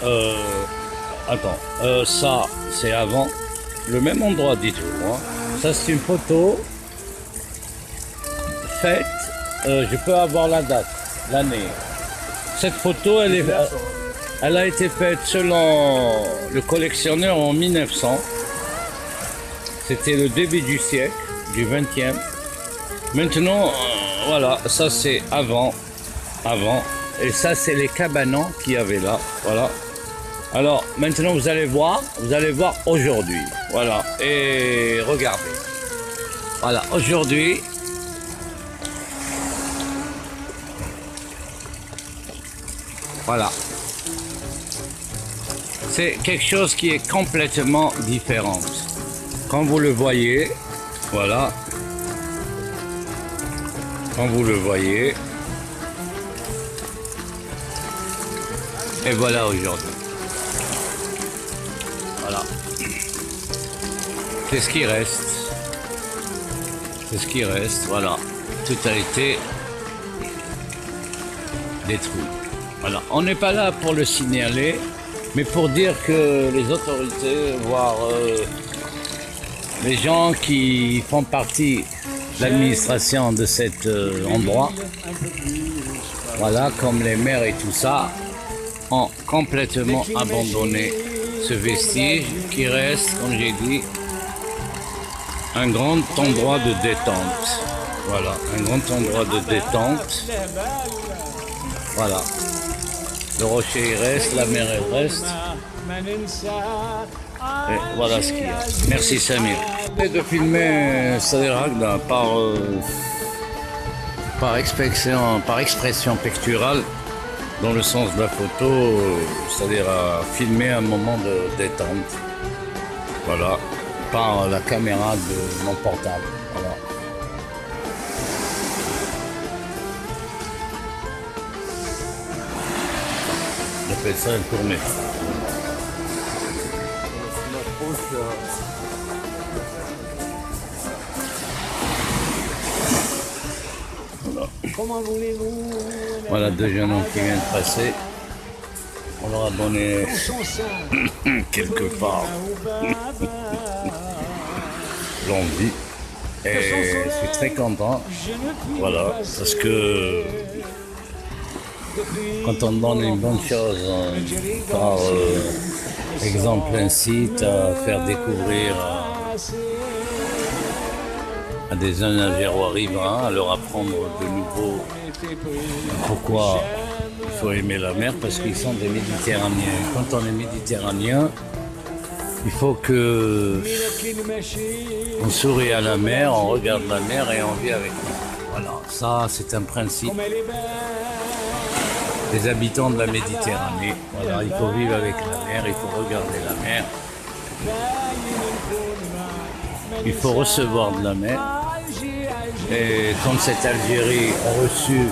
Euh, Attends, ça c'est avant, le même endroit dites-vous. Hein. Ça c'est une photo faite, je peux avoir la date, l'année. Cette photo elle a été faite selon le collectionneur en 1900. C'était le début du siècle, du 20e. Maintenant, voilà, ça c'est avant. Et ça c'est les cabanons qu'il y avait là, voilà. Alors maintenant vous allez voir aujourd'hui, voilà. Et regardez, voilà, aujourd'hui, voilà. C'est quelque chose qui est complètement différent. Quand vous le voyez, voilà. Quand vous le voyez, et voilà aujourd'hui. Voilà. C'est ce qui reste. C'est ce qui reste, voilà. Tout a été détruit. Voilà. On n'est pas là pour le signaler, mais pour dire que les autorités, voire les gens qui font partie de l'administration de cet endroit, voilà, comme les maires et tout ça, ont complètement abandonné ce vestige qui reste, comme j'ai dit, un grand endroit de détente. Voilà, un grand endroit de détente. Voilà. Le rocher il reste, la mer elle reste. Et voilà ce qu'il y a. Merci Samir. Et de filmer Sadir Agda par expression picturale, dans le sens de la photo, c'est-à-dire à filmer un moment de détente. Voilà, par la caméra de mon portable. Voilà. J'appelle ça un tournée. Voilà. Comment voulez-vous? Voilà deux jeunes hommes qui viennent de passer. On leur a donné quelque part l'envie. Et je suis très content. Voilà, parce que quand on donne une bonne chose, par exemple un site, à faire découvrir à des jeunes Algérois riverains, à leur apprendre de nouveau pourquoi il faut aimer la mer, parce qu'ils sont des Méditerranéens. Quand on est Méditerranéen, il faut que on sourit à la mer, on regarde la mer et on vit avec elle. Voilà, ça c'est un principe des habitants de la Méditerranée. Voilà, il faut vivre avec la mer, il faut regarder la mer, il faut recevoir de la mer. Et comme cette Algérie a reçu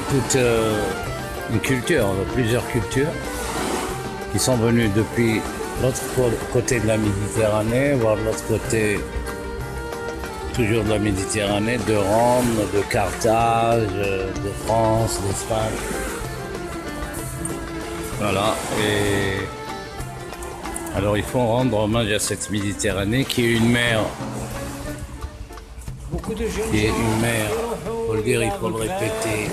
toute une culture, plusieurs cultures qui sont venues depuis l'autre côté de la Méditerranée, voire de l'autre côté toujours de la Méditerranée, de Rome, de Carthage, de France, d'Espagne. Voilà, et alors il faut rendre hommage à cette Méditerranée qui est une mer, faut le dire, il faut le répéter,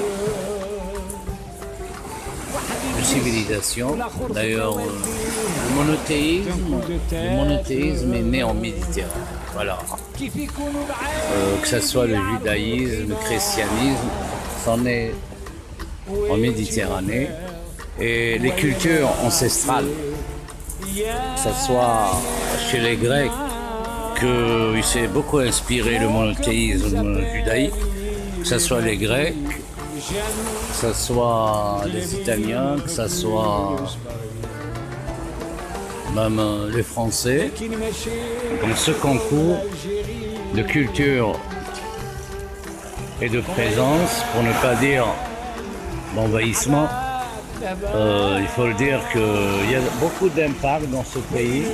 de civilisation. D'ailleurs, le monothéisme est né en Méditerranée. Voilà. Que ce soit le judaïsme, le christianisme, c'en est en Méditerranée. Et les cultures ancestrales, que ce soit chez les Grecs, qu'il s'est beaucoup inspiré le monothéisme judaïque, que ce soit les Grecs, que ce soit les Italiens, que ce soit même les Français. Donc ce concours de culture et de présence, pour ne pas dire d'envahissement, il faut le dire qu'il y a beaucoup d'impact dans ce pays,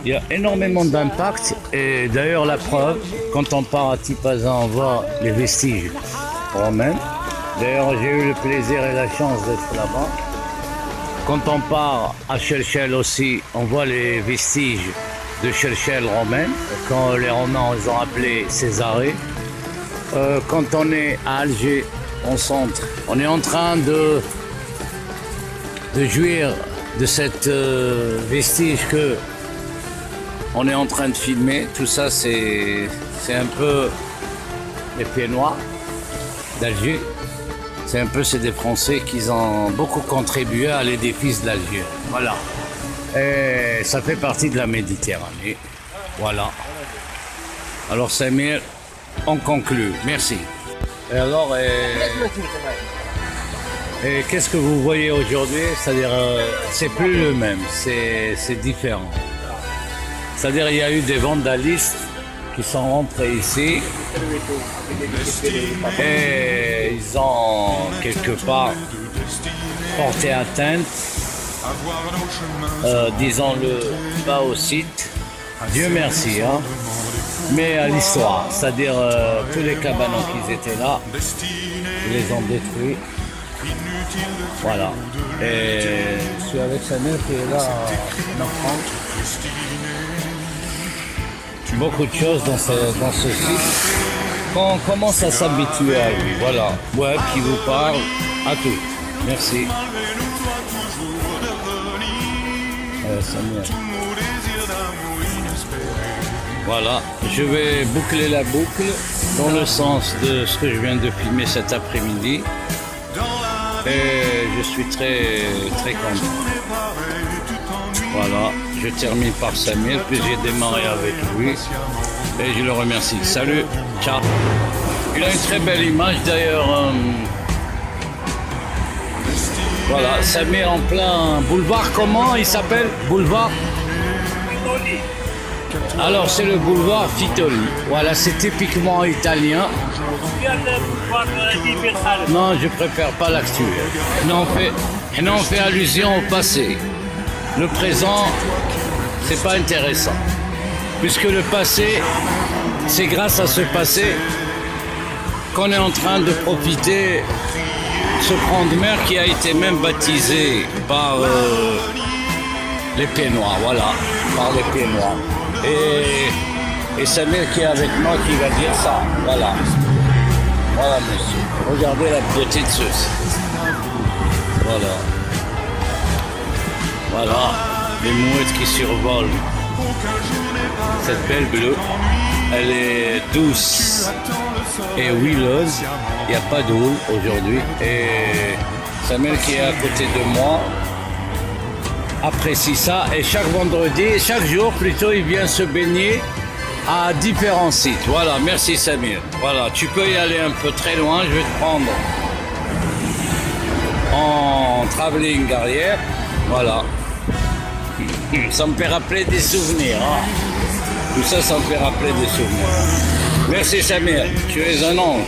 Il y a énormément d'impact et d'ailleurs la preuve, quand on part à Tipaza, on voit les vestiges romains. D'ailleurs j'ai eu le plaisir et la chance d'être là-bas. Quand on part à Chelchel aussi, on voit les vestiges de Chelchel romaine, quand les Romains ils ont appelé Césarée. Quand on est à Alger, au centre, on est en train de jouir de cette vestige que on est en train de filmer. Tout ça, c'est un peu les pieds noirs d'Alger. C'est des Français qui ont beaucoup contribué à l'édifice d'Alger. Voilà. Et ça fait partie de la Méditerranée. Voilà. Alors Samir, on conclut. Merci. Et alors, et qu'est-ce que vous voyez aujourd'hui? C'est-à-dire, c'est plus le même, c'est différent. C'est-à-dire, il y a eu des vandalistes qui sont rentrés ici et ils ont quelque part porté atteinte, disons-le, pas au site, Dieu merci, hein, mais à l'histoire. C'est-à-dire, tous les cabanons qui étaient là, ils les ont détruits. Voilà. Et je suis avec sa mère qui est là en France. Beaucoup de choses dans ce site. Quand on commence à s'habituer à lui, voilà. Web qui vous parle à tout. Merci. Voilà, je vais boucler la boucle dans le sens de ce que je viens de filmer cet après-midi. Et je suis très content. Voilà, je termine par Samir, puis j'ai démarré avec lui et je le remercie. Salut, ciao. Il a une très belle image d'ailleurs. Voilà, Samir en plein boulevard, comment il s'appelle? Boulevard Fitoli. Alors c'est le boulevard Fitoli. Voilà, c'est typiquement italien. Non, je préfère pas l'actuel. Non, on fait allusion au passé. Le présent, c'est pas intéressant. Puisque le passé, c'est grâce à ce passé qu'on est en train de profiter ce front de mer qui a été même baptisé par les pieds noirs, voilà, par les pieds noirs. Et Samir qui est avec moi qui va dire ça, voilà. Voilà monsieur, regardez la beauté de ceci. Voilà. Voilà, les mouettes qui survolent cette belle bleue. Elle est douce et huileuse. Il n'y a pas d'eau aujourd'hui. Et Samuel qui est à côté de moi apprécie ça. Et chaque vendredi, chaque jour plutôt, il vient se baigner à différents sites. Voilà, merci Samir. Voilà, tu peux y aller un peu très loin. Je vais te prendre en travelling arrière. Voilà. Ça me fait rappeler des souvenirs. Hein. Tout ça, ça me fait rappeler des souvenirs. Merci Samir, tu es un ange.